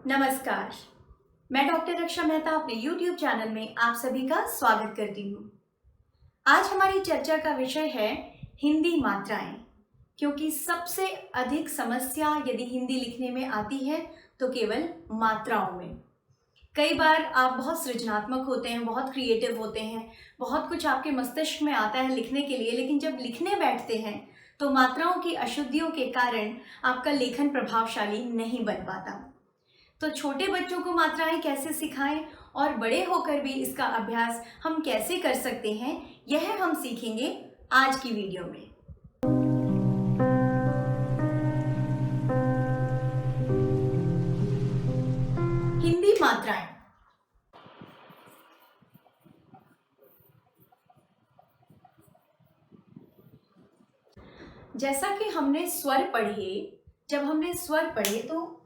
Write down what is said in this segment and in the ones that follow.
नमस्कार। मैं डॉक्टर रक्षा मेहता अपने YouTube चैनल में आप सभी का स्वागत करती हूँ। आज हमारी चर्चा का विषय है हिंदी मात्राएं, क्योंकि सबसे अधिक समस्या यदि हिंदी लिखने में आती है तो केवल मात्राओं में। कई बार आप बहुत सृजनात्मक होते हैं, बहुत क्रिएटिव होते हैं, बहुत कुछ आपके मस्तिष्क में आता है लिखने के लिए, लेकिन जब लिखने बैठते हैं तो मात्राओं की अशुद्धियों के कारण आपका लेखन प्रभावशाली नहीं बन पाता। तो छोटे बच्चों को मात्राएं कैसे सिखाएं और बड़े होकर भी इसका अभ्यास हम कैसे कर सकते हैं, यह हम सीखेंगे आज की वीडियो में। हिंदी मात्राएं। जैसा कि हमने स्वर पढ़े, जब हमने स्वर पढ़े तो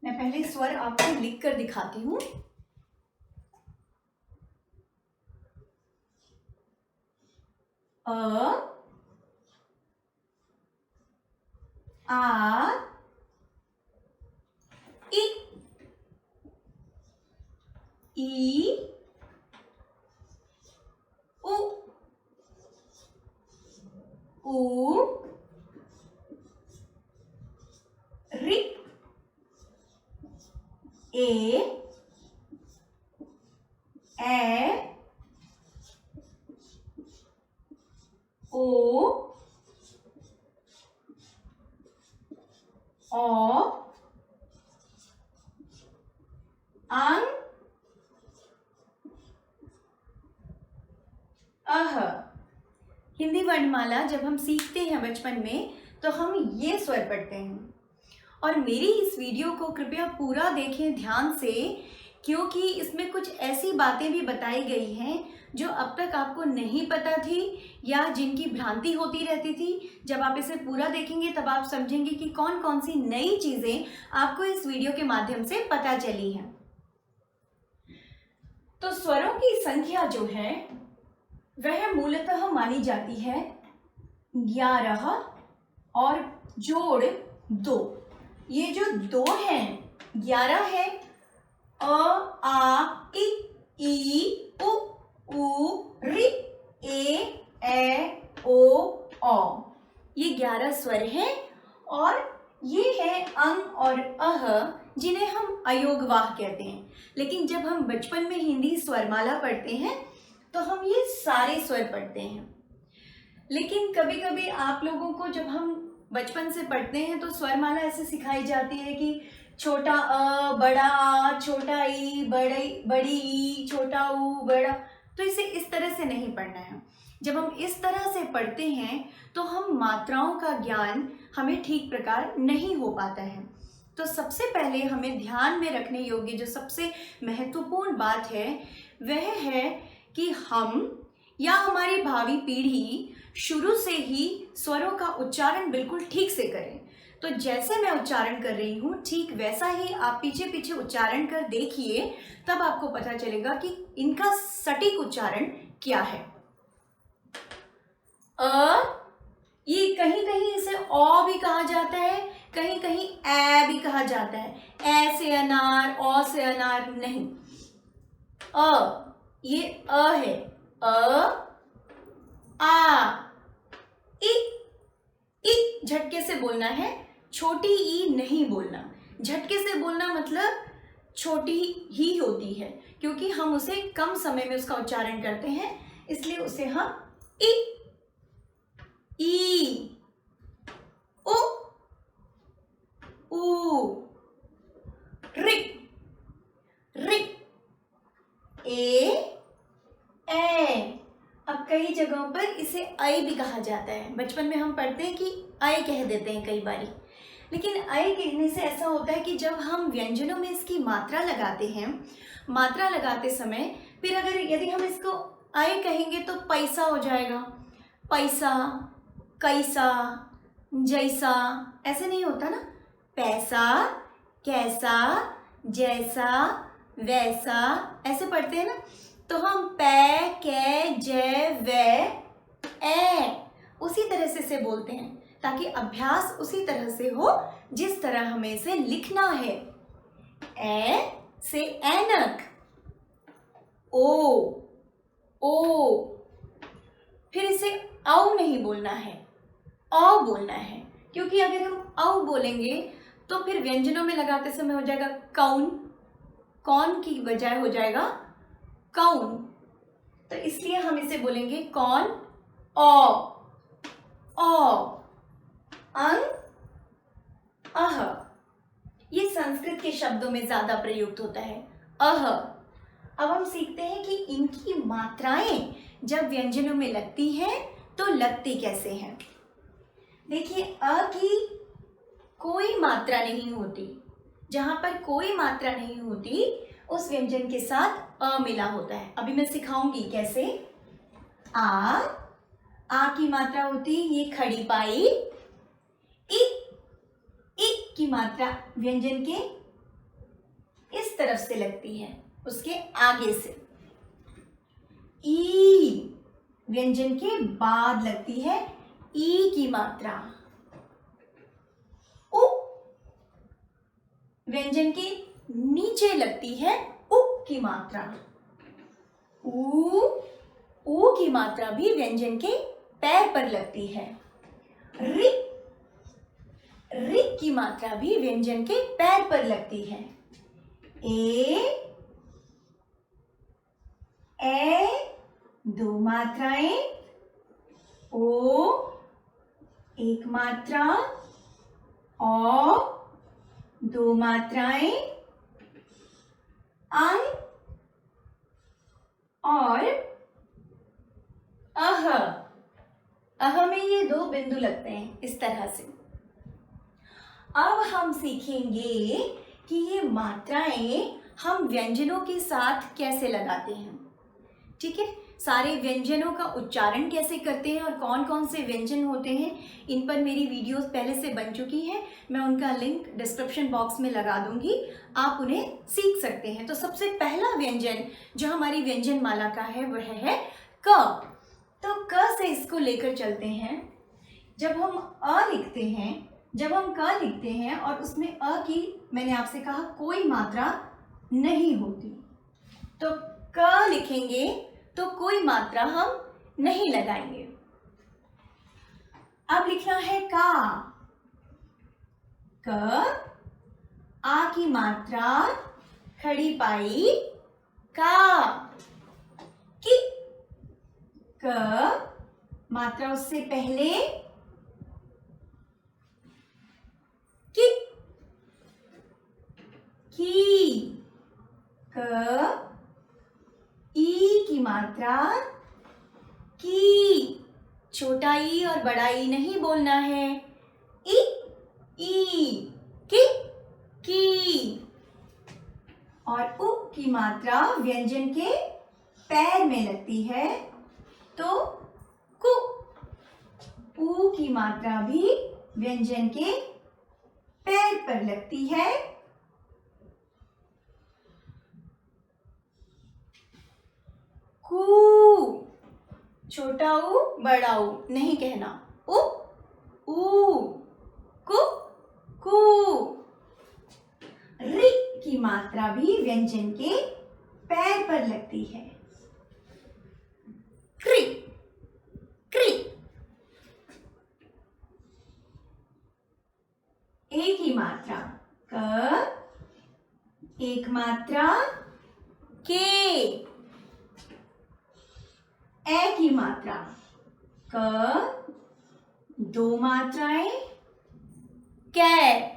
मैं पहले स्वर आपको लिख कर दिखाती हूँ। अ, आ, इ, ई, उ, रि, ए, ओ, अंग, अह। हिंदी वर्णमाला जब हम सीखते हैं बचपन में तो हम ये स्वर पढ़ते हैं। और मेरी इस वीडियो को कृपया पूरा देखें ध्यान से, क्योंकि इसमें कुछ ऐसी बातें भी बताई गई हैं जो अब तक आपको नहीं पता थी या जिनकी भ्रांति होती रहती थी। जब आप इसे पूरा देखेंगे तब आप समझेंगे कि कौन कौन सी नई चीज़ें आपको इस वीडियो के माध्यम से पता चली हैं। तो स्वरों की संख्या जो है वह मूलतः मानी जाती है 11 और जोड़ 2। ये जो 2 हैं, 11 है अ, आ, ई, उ, रि, ए, ओ, ये 11 स्वर हैं और ये है अंग और अह, जिन्हें हम अयोगवाह कहते हैं। लेकिन जब हम बचपन में हिंदी स्वरमाला पढ़ते हैं तो हम ये सारे स्वर पढ़ते हैं। लेकिन कभी कभी आप लोगों को जब हम बचपन से पढ़ते हैं तो स्वरमाला ऐसे सिखाई जाती है कि छोटा अ, बड़ा आ, छोटा ई, बड़ी ई, छोटा ऊ, बड़ा। तो इसे इस तरह से नहीं पढ़ना है। जब हम इस तरह से पढ़ते हैं तो हम मात्राओं का ज्ञान हमें ठीक प्रकार नहीं हो पाता है। तो सबसे पहले हमें ध्यान में रखने योग्य जो सबसे महत्वपूर्ण बात है वह है कि हम या हमारी भावी पीढ़ी शुरू से ही स्वरों का उच्चारण बिल्कुल ठीक से करें। तो जैसे मैं उच्चारण कर रही हूँ ठीक वैसा ही आप पीछे पीछे उच्चारण कर देखिए, तब आपको पता चलेगा कि इनका सटीक उच्चारण क्या है। अ, ये कहीं कहीं इसे औ भी कहा जाता है, कहीं कहीं ए भी कहा जाता है। ए से अनार, ओ से अनार नहीं। अ, ये अ है। अ, आ, इ झटके से बोलना है, छोटी ई नहीं बोलना। झटके से बोलना मतलब छोटी ही होती है, क्योंकि हम उसे कम समय में उसका उच्चारण करते हैं, इसलिए उसे हम ई, उ, रि, ए। अब कई जगहों पर इसे आई भी कहा जाता है। बचपन में हम पढ़ते हैं कि आई कह देते हैं कई बारी, लेकिन आई कहने से ऐसा होता है कि जब हम व्यंजनों में इसकी मात्रा लगाते हैं, मात्रा लगाते समय फिर अगर यदि हम इसको आई कहेंगे तो पैसा हो जाएगा। पैसा, कैसा, जैसा ऐसे नहीं होता ना। पैसा, कैसा, जैसा, वैसा ऐसे पढ़ते हैं ना। तो हम पै, कै, जै, वै, ए उसी तरह से बोलते हैं, ताकि अभ्यास उसी तरह से हो जिस तरह हमें इसे लिखना है। ए से ऐनक, ओ, ओ। फिर इसे औ नहीं बोलना है, औ बोलना है, क्योंकि अगर हम औ बोलेंगे तो फिर व्यंजनों में लगाते समय हो जाएगा कौन, कौन की बजाय हो जाएगा कौन। तो इसलिए हम इसे बोलेंगे कौन, औ, अंग, अह। ये संस्कृत के शब्दों में ज्यादा प्रयुक्त होता है, अह। अब हम सीखते हैं कि इनकी मात्राएं जब व्यंजनों में लगती हैं तो लगती कैसे हैं। देखिए, अ की कोई मात्रा नहीं होती, जहां पर कोई मात्रा नहीं होती उस व्यंजन के साथ अ मिला होता है। अभी मैं सिखाऊंगी कैसे। आ की मात्रा होती ये खड़ी पाई, इक की मात्रा व्यंजन के इस तरफ से लगती है, उसके आगे से। ई व्यंजन के बाद लगती है ई की मात्रा। उ व्यंजन के नीचे लगती है उ की मात्रा। ऊ की मात्रा भी व्यंजन के पैर पर लगती है। रि की मात्रा भी व्यंजन के पैर पर लगती है। ए दो मात्राएं, ओ एक मात्रा, औ दो मात्राएं, अं और अह। अह में ये दो बिंदु लगते हैं इस तरह से। अब हम सीखेंगे कि ये मात्राएं हम व्यंजनों के साथ कैसे लगाते हैं। ठीक है, सारे व्यंजनों का उच्चारण कैसे करते हैं और कौन कौन से व्यंजन होते हैं, इन पर मेरी वीडियोस पहले से बन चुकी हैं। मैं उनका लिंक डिस्क्रिप्शन बॉक्स में लगा दूंगी, आप उन्हें सीख सकते हैं। तो सबसे पहला व्यंजन जो हमारी व्यंजन माला का है वह है क। तो क से इसको लेकर चलते हैं। जब हम अ लिखते हैं, जब हम क लिखते हैं और उसमें अ की, मैंने आपसे कहा, कोई मात्रा नहीं होती, तो क लिखेंगे तो कोई मात्रा हम नहीं लगाएंगे। अब लिखना है का। क, आ की मात्रा खड़ी पाई का। कि, क मात्रा उससे पहले कि, क, ई की मात्रा की। छोटा ई और बड़ा ई नहीं बोलना है। ई की। और उ की मात्रा व्यंजन के पैर में लगती है तो कु। ऊ की मात्रा भी व्यंजन के पैर पर लगती है कु। छोटा ऊ बड़ा ऊ नहीं कहना, उ कु कु। रि की मात्रा भी व्यंजन के पैर पर लगती है, क्रि क्रि। ए की मात्रा क, एक मात्रा के। ए की मात्रा क, दो मात्राएं कै।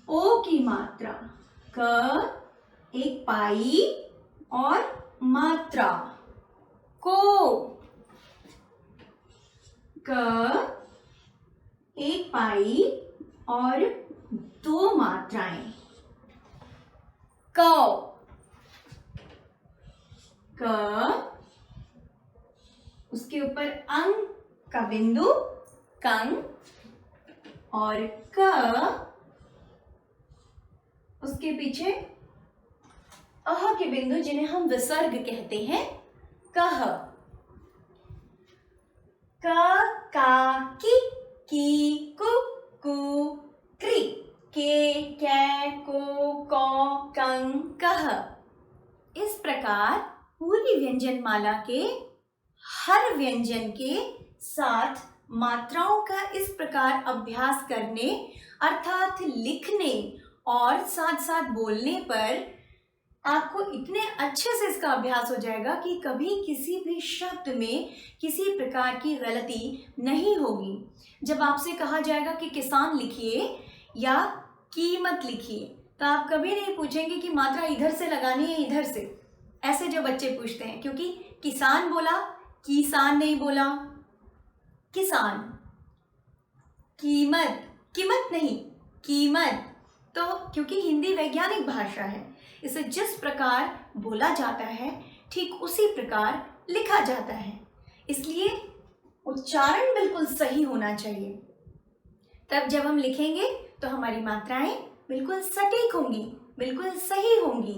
ओ की मात्रा क, एक पाई और मात्रा को। क, एक पाई और दो मात्राएं कौ। क, उसके ऊपर अंग का बिंदु कंग और क, उसके पीछे अह के बिंदु जिन्हें हम विसर्ग कहते हैं, कह। क, का, की कु, कु, क्रि। के, कै, को, कौ, कं, कह। इस प्रकार पूरी व्यंजन माला के हर व्यंजन के साथ मात्राओं का इस प्रकार अभ्यास करने अर्थात लिखने और साथ साथ बोलने पर आपको इतने अच्छे से इसका अभ्यास हो जाएगा कि कभी किसी भी शब्द में किसी प्रकार की गलती नहीं होगी। जब आपसे कहा जाएगा कि किसान लिखिए या कीमत लिखिए तो आप कभी नहीं पूछेंगे कि मात्रा इधर से लगानी है इधर से, ऐसे जो बच्चे पूछते हैं, क्योंकि किसान बोला, किसान नहीं बोला, किसान। कीमत, कीमत नहीं, कीमत। तो क्योंकि हिंदी वैज्ञानिक भाषा है, इसे जिस प्रकार बोला जाता है ठीक उसी प्रकार लिखा जाता है, इसलिए उच्चारण बिल्कुल सही होना चाहिए। तब जब हम लिखेंगे तो हमारी मात्राएं बिल्कुल सटीक होंगी, बिल्कुल सही होंगी।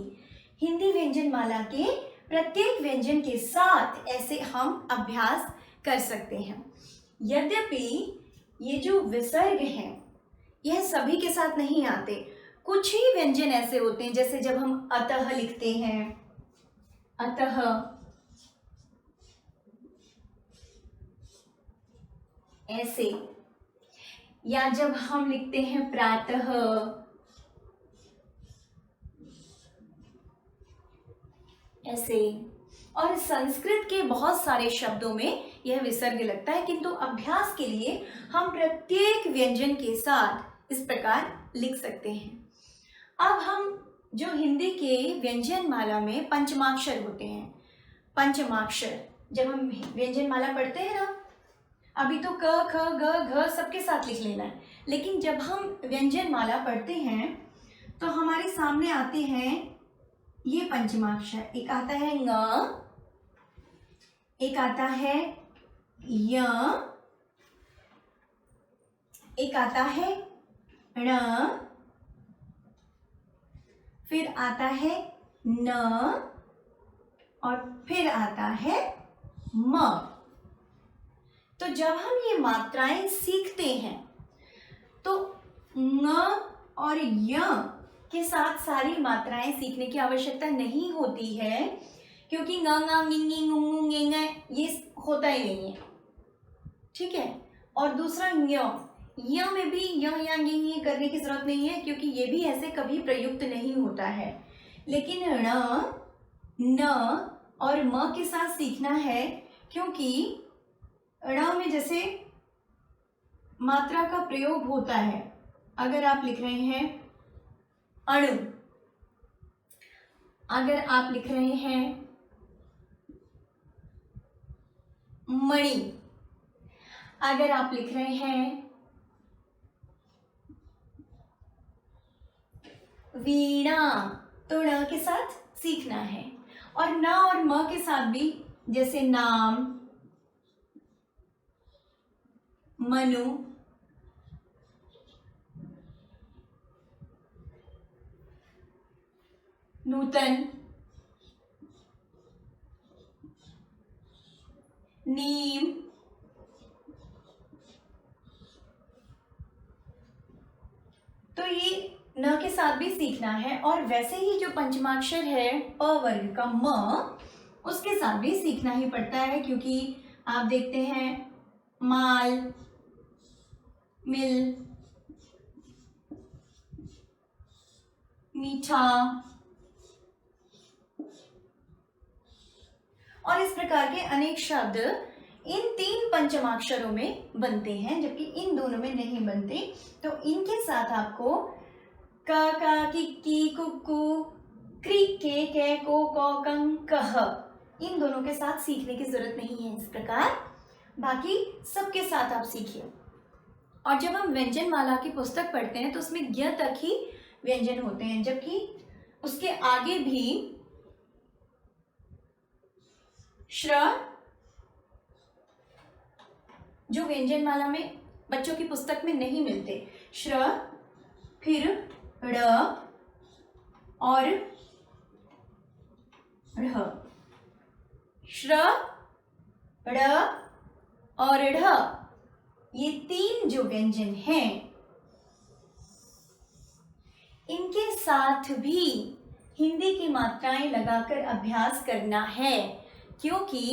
हिंदी व्यंजन माला के प्रत्येक व्यंजन के साथ ऐसे हम अभ्यास कर सकते हैं। यद्यपि ये जो विसर्ग हैं यह सभी के साथ नहीं आते, कुछ ही व्यंजन ऐसे होते हैं, जैसे जब हम अतः लिखते हैं, अतः, ऐसे, या जब हम लिखते हैं प्रातः, ऐसे। और संस्कृत के बहुत सारे शब्दों में यह विसर्ग लगता है, किंतु अभ्यास के लिए हम प्रत्येक व्यंजन के साथ इस प्रकार लिख सकते हैं। अब हम जो हिंदी के व्यंजन माला में पंचमाक्षर होते हैं, पंचमाक्षर, जब हम व्यंजन माला पढ़ते हैं ना, अभी तो क, ख, ग, घ सबके साथ लिख लेना है, लेकिन जब हम व्यंजन माला पढ़ते हैं तो हमारे सामने आते हैं ये पंचमाक्षर। एक आता है ङ, एक आता है य, एक आता है ण, फिर आता है न और फिर आता है म। तो जब हम ये मात्राएं सीखते हैं तो ङ और य के साथ सारी मात्राएं सीखने की आवश्यकता नहीं होती है, क्योंकि ङ ङ ङ ङ ङ ङ ये होता ही नहीं है, ठीक है। और दूसरा य में भी य या ङ करने की जरूरत नहीं है, क्योंकि ये भी ऐसे कभी प्रयुक्त नहीं होता है। लेकिन ण, न और म के साथ सीखना है, क्योंकि ण में जैसे मात्रा का प्रयोग होता है। अगर आप लिख रहे हैं अणु, अगर आप लिख रहे हैं मणि, अगर आप लिख रहे हैं वीणा, तो ण के साथ सीखना है। और न और म के साथ भी, जैसे नाम, मनु, नूतन, नीम, तो ये न के साथ भी सीखना है। और वैसे ही जो पंचमाक्षर है प वर्ग का म, उसके साथ भी सीखना ही पड़ता है, क्योंकि आप देखते हैं माल, मिल, मीठा, और इस प्रकार के अनेक शब्द इन 3 पंचमाक्षरों में बनते हैं, जबकि इन दोनों में नहीं बनते। तो इनके साथ आपको क, का, की, कु, क्री, के, को, कं, कह, इन दोनों के साथ सीखने की जरूरत नहीं है। इस प्रकार बाकी सबके साथ आप सीखिए। और जब हम व्यंजन माला की पुस्तक पढ़ते हैं तो उसमें ज्ञ तक ही व्यंजन होते हैं, जबकि उसके आगे भी श्र, जो व्यंजन माला में बच्चों की पुस्तक में नहीं मिलते, श्र, फिर ड़ और ढ़, श्र, ड़ और ढ़, ये 3 जो व्यंजन हैं इनके साथ भी हिंदी की मात्राएं लगाकर अभ्यास करना है, क्योंकि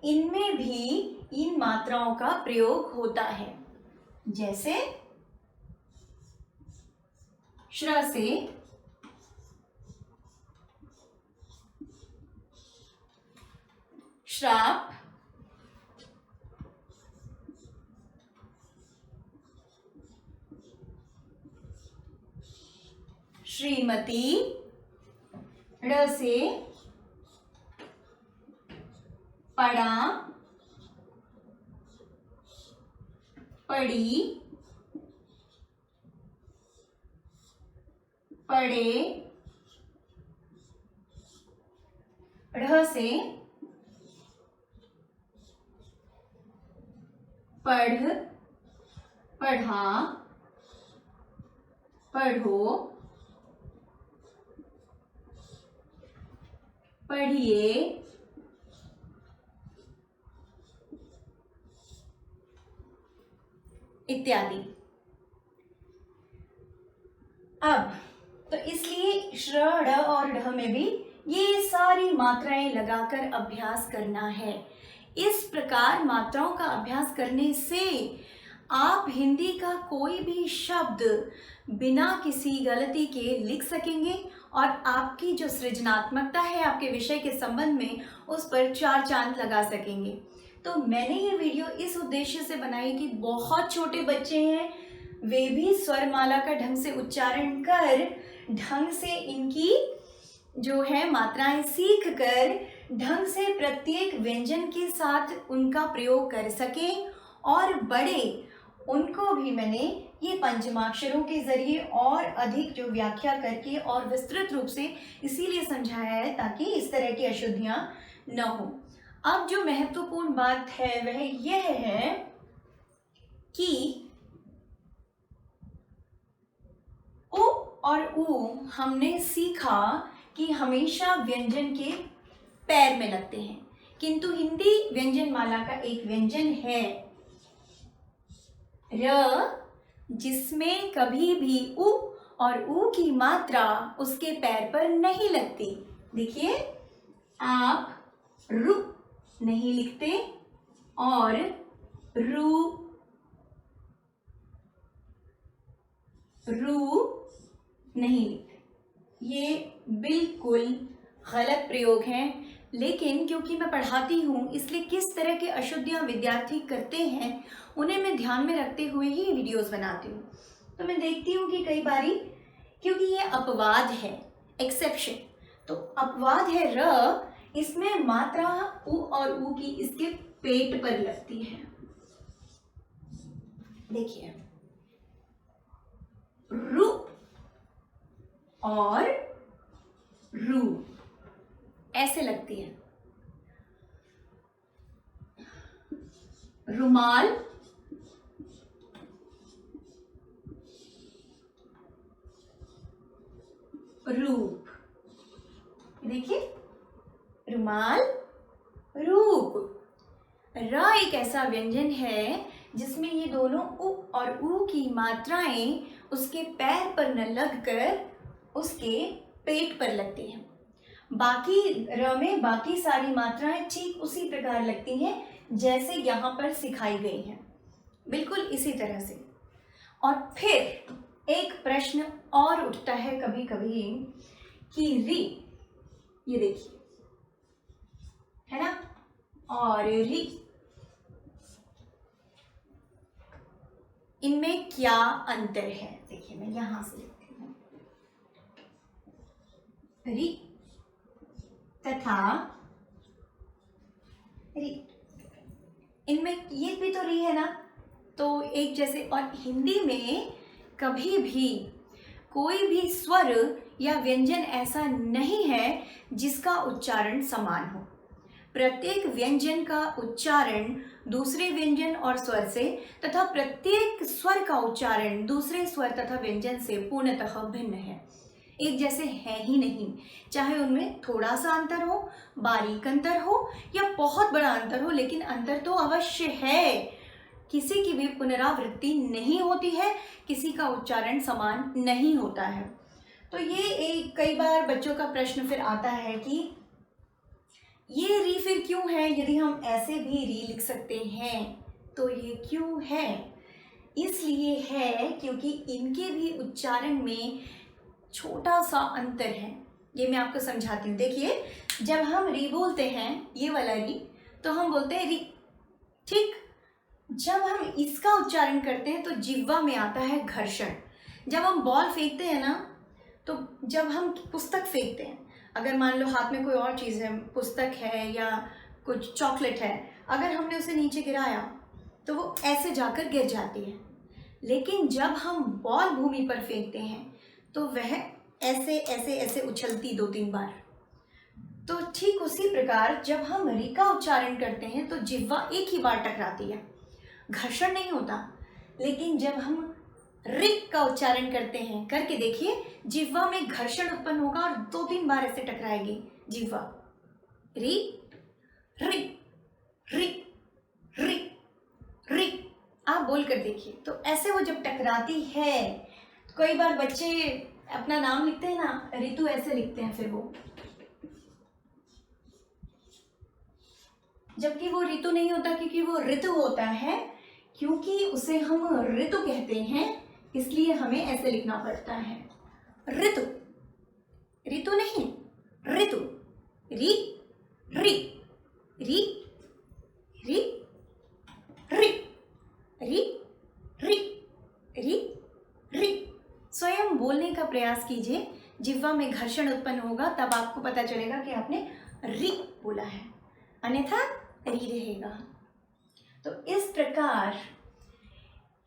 इनमें भी इन मात्राओं का प्रयोग होता है। जैसे श्र से श्राप, श्रीमती, ड़ से पड़ा, पड़ी, पड़े, ढ़ से पढ़, पढ़ा, पढ़ो, पढ़िए, इत्यादि। अब तो इसलिए श्र, ड़ और ढ में भी ये सारी मात्राएं लगाकर अभ्यास करना है। इस प्रकार मात्राओं का अभ्यास करने से आप हिंदी का कोई भी शब्द बिना किसी गलती के लिख सकेंगे और आपकी जो सृजनात्मकता है आपके विषय के संबंध में, उस पर 4 चांद लगा सकेंगे। तो मैंने ये वीडियो इस उद्देश्य से बनाई कि बहुत छोटे बच्चे हैं, वे भी स्वरमाला का ढंग से उच्चारण कर, ढंग से इनकी जो है मात्राएं सीख कर, ढंग से प्रत्येक व्यंजन के साथ उनका प्रयोग कर सकें। और बड़े, उनको भी मैंने ये पंचमाक्षरों के जरिए और अधिक जो व्याख्या करके और विस्तृत रूप से इसीलिए समझाया है ताकि इस तरह की अशुद्धियां न हो। अब जो महत्वपूर्ण बात है वह यह है कि उ और ऊ हमने सीखा कि हमेशा व्यंजन के पैर में लगते हैं, किंतु हिंदी व्यंजन माला का एक व्यंजन है र, जिसमें कभी भी उ और ऊ की मात्रा उसके पैर पर नहीं लगती। देखिए, आप रु नहीं लिखते और रू, रू नहीं लिखते। ये बिल्कुल गलत प्रयोग हैं, लेकिन क्योंकि मैं पढ़ाती हूँ इसलिए किस तरह के अशुद्धियाँ विद्यार्थी करते हैं उन्हें मैं ध्यान में रखते हुए ही वीडियोस बनाती हूँ। तो मैं देखती हूँ कि कई बारी, क्योंकि ये अपवाद है, एक्सेप्शन, तो अपवाद है र, इसमें मात्रा उ और ऊ की इसके पेट पर लगती है। देखिए, रु और रू ऐसे लगती है। रुमाल, रूप। देखिए, रुमाल, रूप। र एक ऐसा व्यंजन है जिसमें ये दोनों उ और ऊ की मात्राएं उसके पैर पर न लगकर उसके पेट पर लगती हैं। बाकी र में बाकी सारी मात्राएं ठीक उसी प्रकार लगती हैं जैसे यहाँ पर सिखाई गई हैं, बिल्कुल इसी तरह से। और फिर एक प्रश्न और उठता है कभी कभी कि री, ये देखिए है ना, और री, इनमें क्या अंतर है? देखिए, मैं यहां से लिखती हूँ, री तथा री, इनमें ये भी तो री है ना, तो एक जैसे। और हिंदी में कभी भी कोई भी स्वर या व्यंजन ऐसा नहीं है जिसका उच्चारण समान हो। प्रत्येक व्यंजन का उच्चारण दूसरे व्यंजन और स्वर से तथा प्रत्येक स्वर का उच्चारण दूसरे स्वर तथा व्यंजन से पूर्णतः भिन्न है, एक जैसे है ही नहीं। चाहे उनमें थोड़ा सा अंतर हो, बारीक अंतर हो या बहुत बड़ा अंतर हो, लेकिन अंतर तो अवश्य है। किसी की भी पुनरावृत्ति नहीं होती है, किसी का उच्चारण समान नहीं होता है। तो ये एक कई बार बच्चों का प्रश्न फिर आता है कि ये री फिर क्यों है, यदि हम ऐसे भी री लिख सकते हैं तो ये क्यों है? इसलिए है क्योंकि इनके भी उच्चारण में छोटा सा अंतर है। ये मैं आपको समझाती हूँ। देखिए, जब हम री बोलते हैं, ये वाला री, तो हम बोलते हैं री, ठीक। जब हम इसका उच्चारण करते हैं तो जिह्वा में आता है घर्षण। जब हम बॉल फेंकते हैं ना, तो जब हम पुस्तक फेंकते हैं, अगर मान लो हाथ में कोई और चीज़ है, पुस्तक है या कुछ चॉकलेट है, अगर हमने उसे नीचे गिराया तो वो ऐसे जाकर गिर जाती है। लेकिन जब हम बॉल भूमि पर फेंकते हैं तो वह ऐसे ऐसे ऐसे उछलती 2-3 बार। तो ठीक उसी प्रकार जब हम री का उच्चारण करते हैं तो जिह्वा एक ही बार टकराती है, घर्षण नहीं होता। लेकिन जब हम रि का उच्चारण करते हैं, करके देखिए, जिह्वा में घर्षण उत्पन्न होगा और 2-3 बार ऐसे टकराएगी जिह्वा। री रि रि रि रि, आप बोल कर देखिए। तो ऐसे वो जब टकराती है, कई बार बच्चे अपना नाम लिखते हैं ना, ऋतु ऐसे लिखते हैं, फिर वो, जबकि वो ऋतु नहीं होता, क्योंकि वो ऋतु होता है, क्योंकि उसे हम ऋतु कहते हैं, इसलिए हमें ऐसे लिखना पड़ता है। ऋतु, ऋतु नहीं, ऋतु। री री री री री री री री री। स्वयं बोलने का प्रयास कीजिए, जिह्वा में घर्षण उत्पन्न होगा, तब आपको पता चलेगा कि आपने री बोला है, अन्यथा री रहेगा। तो इस प्रकार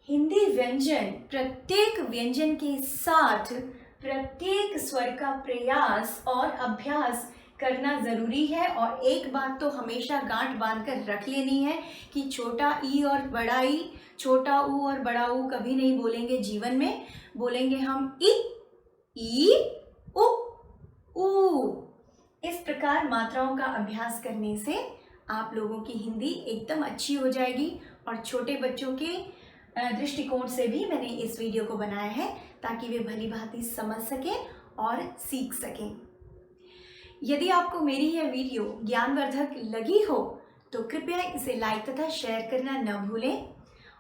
हिंदी व्यंजन, प्रत्येक व्यंजन के साथ प्रत्येक स्वर का प्रयास और अभ्यास करना ज़रूरी है। और एक बात तो हमेशा गांठ बांध कर रख लेनी है कि छोटा ई और बड़ा ई, छोटा ऊ और बड़ा ऊ कभी नहीं बोलेंगे जीवन में। बोलेंगे हम ई उ ऊ। इस प्रकार मात्राओं का अभ्यास करने से आप लोगों की हिंदी एकदम अच्छी हो जाएगी। और छोटे बच्चों के दृष्टिकोण से भी मैंने इस वीडियो को बनाया है, ताकि वे भली भांति समझ सकें और सीख सकें। यदि आपको मेरी यह वीडियो ज्ञानवर्धक लगी हो तो कृपया इसे लाइक तथा शेयर करना न भूलें।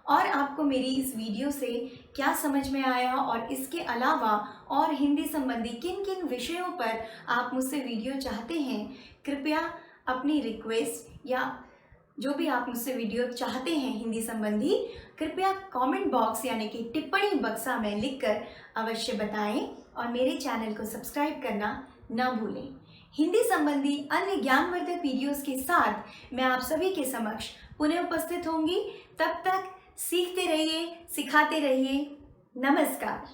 और आपको मेरी इस वीडियो से क्या समझ में आया और इसके अलावा और हिंदी संबंधी किन किन विषयों पर आप मुझसे वीडियो चाहते हैं, कृपया अपनी रिक्वेस्ट या जो भी आप मुझसे वीडियो चाहते हैं हिंदी संबंधी, कृपया कमेंट बॉक्स यानी कि टिप्पणी बक्सा में लिखकर अवश्य बताएं। और मेरे चैनल को सब्सक्राइब करना न भूलें। हिंदी संबंधी अन्य ज्ञानवर्धक वीडियोस के साथ मैं आप सभी के समक्ष पुनः उपस्थित होंगी। तब तक सीखते रहिए, सिखाते रहिए। नमस्कार।